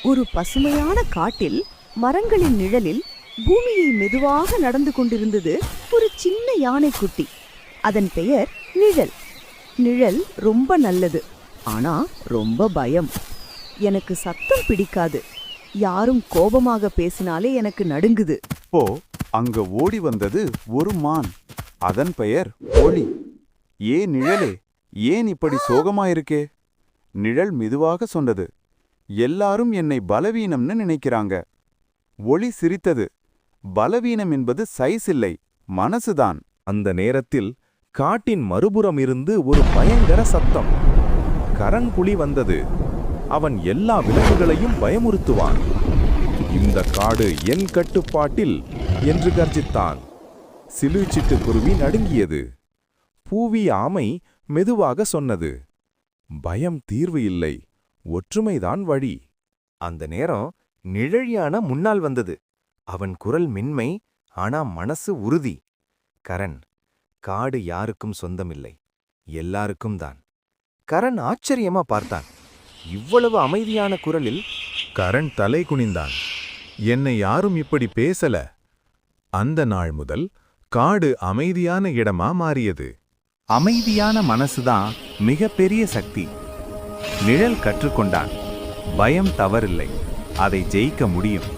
ஒரு பசுமையான காட்டில் மரங்களின் நிழலில் பூமியை மெதுவாக நடந்து கொண்டிருந்தது ஒரு சின்ன யானைக்குட்டி. அதன் பெயர் நிழல். நிழல் ரொம்ப நல்லது, ஆனா ரொம்ப பயம். எனக்கு சத்தம் பிடிக்காது. யாரும் கோபமாக பேசினாலே எனக்கு நடுங்குது. இப்போ அங்க ஓடி வந்தது ஒரு மான். அதன் பெயர் ஒளி. நிழலே, ஏன் இப்படி சோகமாயிருக்கே? நிழல் மெதுவாக சொன்னது, எல்லாரும் என்னை பலவீனம்னு நினைக்கிறாங்க. ஒளி சிரித்தது, பலவீனம் என்பது சைஸ் இல்லை, மனசுதான். அந்த நேரத்தில் காட்டின் மறுபுறம் இருந்து ஒரு பயங்கர சத்தம். கரங்குழி வந்தது. அவன் எல்லா விலங்குகளையும் பயமுறுத்துவான். இந்த காடு என் கட்டுப்பாட்டில் என்று கர்ஜித்தான். சிலுச்சிட்டுக்குருவி நடுங்கியது. பூவி ஆமை மெதுவாக சொன்னது, பயம் தீர்வு இல்லை, ஒற்றுமைதான் வழி. அந்த நேரம் நிழழியான முன்னால் வந்தது. அவன் குரல் மென்மை, ஆனா மனசு உறுதி. கரண், காடு யாருக்கும் சொந்தமில்லை, எல்லாருக்கும் தான். கரண் ஆச்சரியமா பார்த்தான். இவ்வளவு அமைதியான குரலில் கரண் தலை குனிந்தான். என்னை யாரும் இப்படி பேசல. அந்த நாள் முதல் காடு அமைதியான இடமா மாறியது. அமைதியான மனசுதான் மிகப்பெரிய சக்தி. நிழல் கற்றுக்கொண்டான், பயம் தவறில்லை, அதை ஜெயிக்க முடியும்.